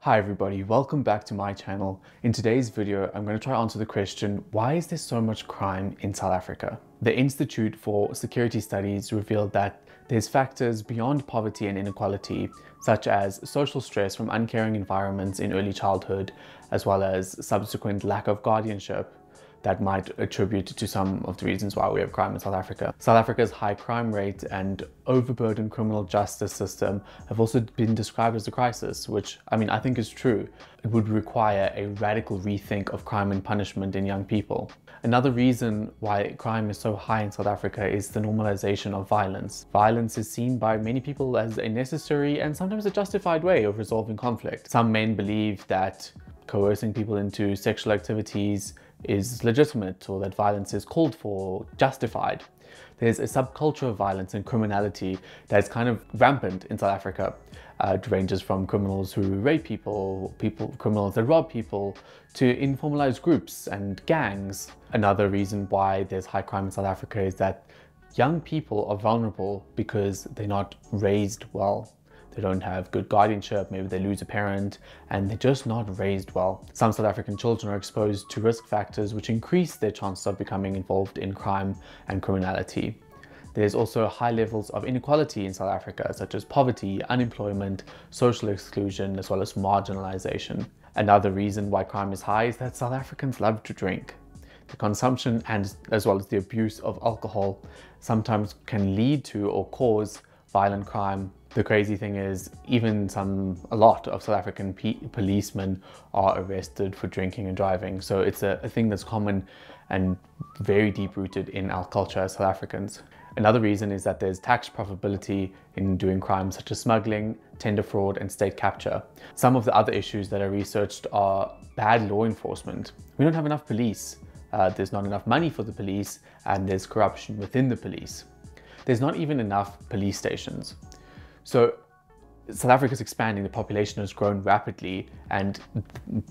Hi everybody, welcome back to my channel. In today's video, I'm going to try to answer the question, why is there so much crime in South Africa? The Institute for Security Studies revealed that there's factors beyond poverty and inequality, such as social stress from uncaring environments in early childhood, as well as subsequent lack of guardianship, that might attribute to some of the reasons why we have crime in South Africa. South Africa's high crime rate and overburdened criminal justice system have also been described as a crisis, which I think is true. It would require a radical rethink of crime and punishment in young people. Another reason why crime is so high in South Africa is the normalization of violence. Violence is seen by many people as a necessary and sometimes a justified way of resolving conflict. Some men believe that coercing people into sexual activities is legitimate, or that violence is called for, justified. There's a subculture of violence and criminality that's kind of rampant in South Africa. It ranges from criminals who rape people, criminals that rob people, to informalized groups and gangs. Another reason why there's high crime in South Africa is that young people are vulnerable because they're not raised well. They don't have good guardianship, maybe they lose a parent, and they're just not raised well. Some South African children are exposed to risk factors which increase their chances of becoming involved in crime and criminality. There's also high levels of inequality in South Africa, such as poverty, unemployment, social exclusion, as well as marginalization. Another reason why crime is high is that South Africans love to drink. The consumption and as well as the abuse of alcohol sometimes can lead to or cause violent crime. The crazy thing is, a lot of South African policemen are arrested for drinking and driving. So it's a thing that's common and very deep rooted in our culture as South Africans. Another reason is that there's tax profitability in doing crimes such as smuggling, tender fraud, and state capture. Some of the other issues that I researched are bad law enforcement. We don't have enough police. There's not enough money for the police, and there's corruption within the police. There's not even enough police stations. So South Africa is expanding, the population has grown rapidly, and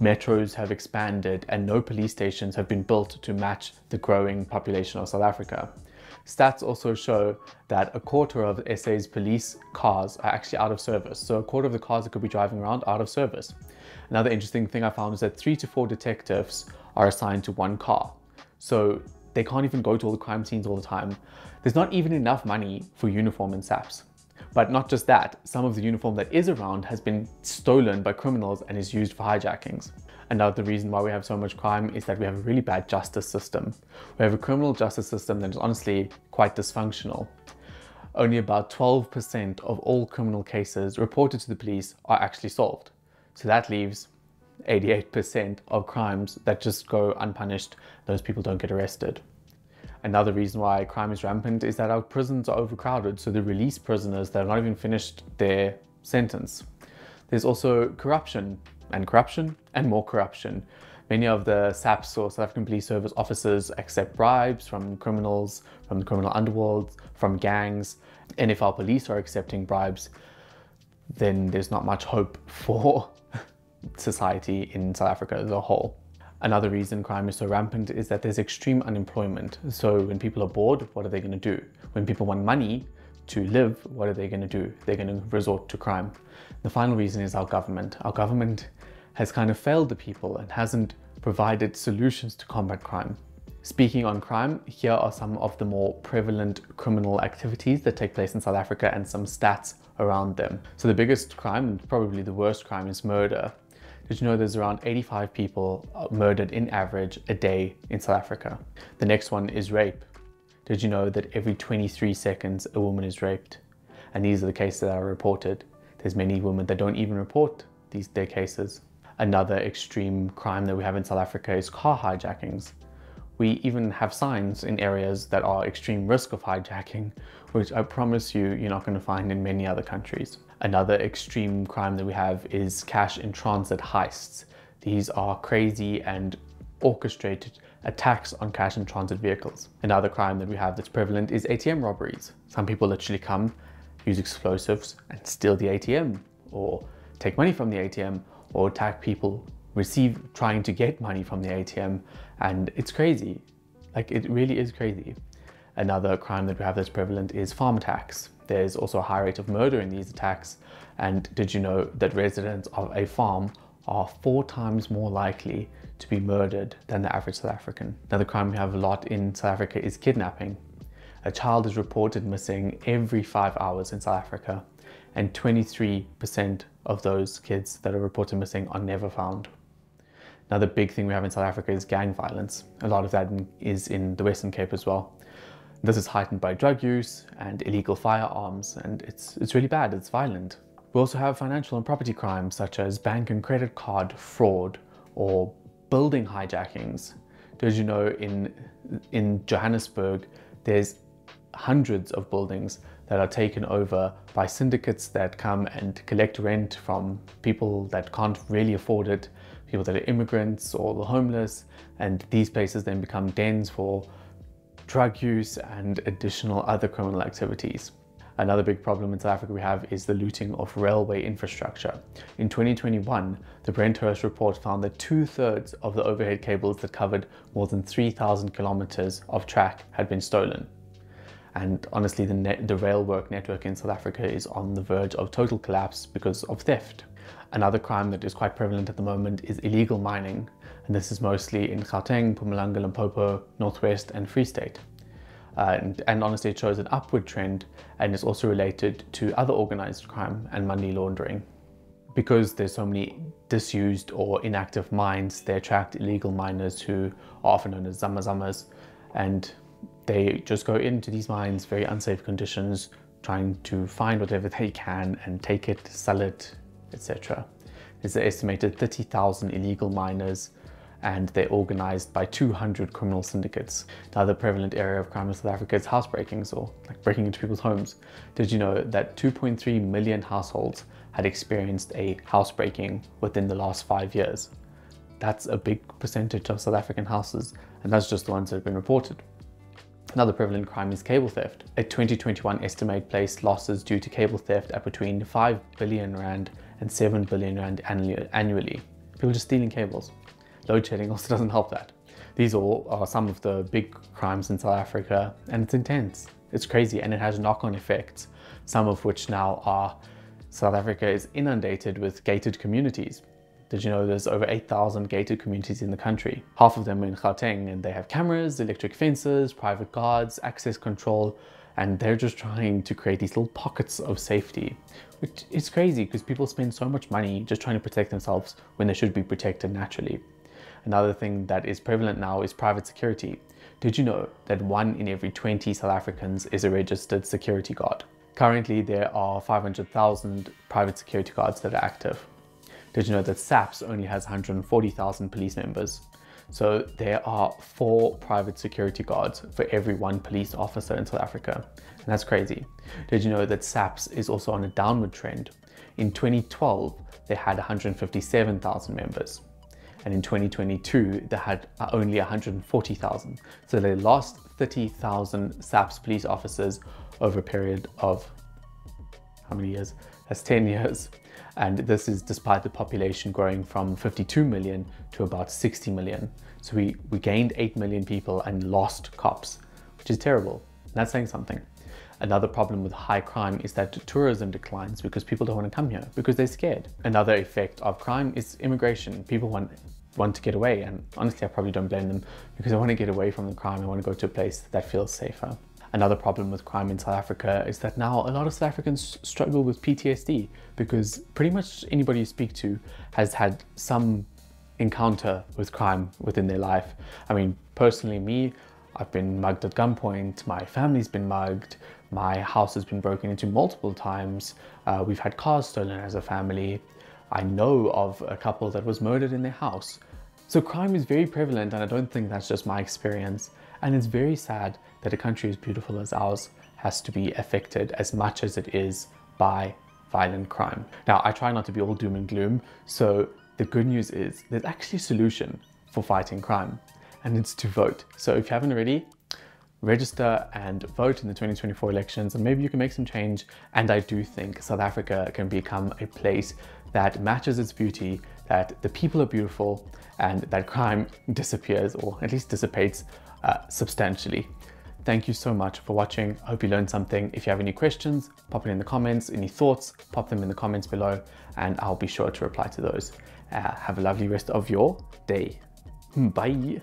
metros have expanded, and no police stations have been built to match the growing population of South Africa. Stats also show that a quarter of SA's police cars are actually out of service. So a quarter of the cars that could be driving around are out of service. Another interesting thing I found is that 3 to 4 detectives are assigned to one car. So they can't even go to all the crime scenes all the time. There's not even enough money for uniform and SAPs. But not just that, some of the uniform that is around has been stolen by criminals and is used for hijackings. Another reason why we have so much crime is that we have a really bad justice system. We have a criminal justice system that is honestly quite dysfunctional. Only about 12% of all criminal cases reported to the police are actually solved. So that leaves 88% of crimes that just go unpunished. Those people don't get arrested. Another reason why crime is rampant is that our prisons are overcrowded, so they release prisoners that have not even finished their sentence. There's also corruption and more corruption. Many of the SAPs, or South African Police Service officers, accept bribes from criminals, from the criminal underworld, from gangs. And if our police are accepting bribes, then there's not much hope for society in South Africa as a whole. Another reason crime is so rampant is that there's extreme unemployment. So when people are bored, what are they going to do? When people want money to live, what are they going to do? They're going to resort to crime. The final reason is our government. Our government has kind of failed the people and hasn't provided solutions to combat crime. Speaking on crime, here are some of the more prevalent criminal activities that take place in South Africa and some stats around them. So the biggest crime, and probably the worst crime, is murder. Did you know there's around 85 people murdered in average a day in South Africa? The next one is rape. Did you know that every 23 seconds a woman is raped? And these are the cases that are reported. There's many women that don't even report their cases. Another extreme crime that we have in South Africa is car hijackings. We even have signs in areas that are extreme risk of hijacking, which I promise you're not going to find in many other countries. Another extreme crime that we have is cash in transit heists. These are crazy and orchestrated attacks on cash in transit vehicles. Another crime that we have that's prevalent is ATM robberies. Some people literally come, use explosives and steal the ATM, or take money from the ATM, or attack people trying to get money from the ATM. And it's crazy. Like, it really is crazy. Another crime that we have that's prevalent is farm attacks. there's also a high rate of murder in these attacks. And did you know that residents of a farm are 4 times more likely to be murdered than the average South African? Another crime we have a lot in South Africa is kidnapping. A child is reported missing every 5 hours in South Africa, and 23% of those kids that are reported missing are never found. Another big thing we have in South Africa is gang violence. A lot of that is in the Western Cape as well. This is heightened by drug use and illegal firearms, and it's really bad, it's violent. We also have financial and property crimes such as bank and credit card fraud or building hijackings. Did you know in Johannesburg, there's hundreds of buildings that are taken over by syndicates that come and collect rent from people that can't really afford it, people that are immigrants or the homeless, and these places then become dens for drug use and additional other criminal activities. Another big problem in South Africa we have is the looting of railway infrastructure. In 2021, the Brenthurst report found that 2/3 of the overhead cables that covered more than 3,000 kilometers of track had been stolen. And honestly, the rail work network in South Africa is on the verge of total collapse because of theft. Another crime that is quite prevalent at the moment is illegal mining. And this is mostly in Gauteng, Mpumalanga, Limpopo, Northwest and Free State. And honestly, it shows an upward trend and is also related to other organized crime and money laundering. Because there's so many disused or inactive mines, they attract illegal miners who are often known as zamazamas, and they just go into these mines, very unsafe conditions, trying to find whatever they can and take it, sell it, etc. There's an estimated 30,000 illegal miners, and they're organized by 200 criminal syndicates. The other prevalent area of crime in South Africa is housebreakings, or like breaking into people's homes. Did you know that 2.3 million households had experienced a housebreaking within the last 5 years? That's a big percentage of South African houses, and that's just the ones that have been reported. Another prevalent crime is cable theft. A 2021 estimate placed losses due to cable theft at between 5 billion rand and 7 billion rand annually. People just stealing cables. Load shedding also doesn't help that. These all are some of the big crimes in South Africa, and it's intense. It's crazy, and it has knock-on effects, some of which now are South Africa is inundated with gated communities. Did you know there's over 8,000 gated communities in the country? Half of them are in Gauteng, and they have cameras, electric fences, private guards, access control, and they're just trying to create these little pockets of safety, which is crazy because people spend so much money just trying to protect themselves when they should be protected naturally. Another thing that is prevalent now is private security. Did you know that 1 in every 20 South Africans is a registered security guard? Currently, there are 500,000 private security guards that are active. Did you know that SAPS only has 140,000 police members? So there are 4 private security guards for every 1 police officer in South Africa. And that's crazy. Did you know that SAPS is also on a downward trend? In 2012, they had 157,000 members. And in 2022, they had only 140,000. So they lost 30,000 SAPS police officers over a period of, how many years? That's 10 years. And this is despite the population growing from 52 million to about 60 million. So we gained 8 million people and lost cops, which is terrible. That's saying something. Another problem with high crime is that tourism declines because people don't want to come here because they're scared. Another effect of crime is immigration. People want to get away, and honestly, I probably don't blame them because I want to get away from the crime. I want to go to a place that feels safer. Another problem with crime in South Africa is that now a lot of South Africans struggle with PTSD because pretty much anybody you speak to has had some encounter with crime within their life. I mean, personally, me, I've been mugged at gunpoint, my family's been mugged, my house has been broken into multiple times, we've had cars stolen as a family. I know of a couple that was murdered in their house. So crime is very prevalent, and I don't think that's just my experience. And it's very sad that a country as beautiful as ours has to be affected as much as it is by violent crime. Now, I try not to be all doom and gloom, so the good news is there's actually a solution for fighting crime, and it's to vote. So if you haven't already, register and vote in the 2024 elections, and maybe you can make some change. And I do think South Africa can become a place that matches its beauty, that the people are beautiful, and that crime disappears, or at least dissipates substantially. thank you so much for watching. I hope you learned something. If you have any questions, pop it in the comments. Any thoughts, pop them in the comments below, and I'll be sure to reply to those. Have a lovely rest of your day. Bye.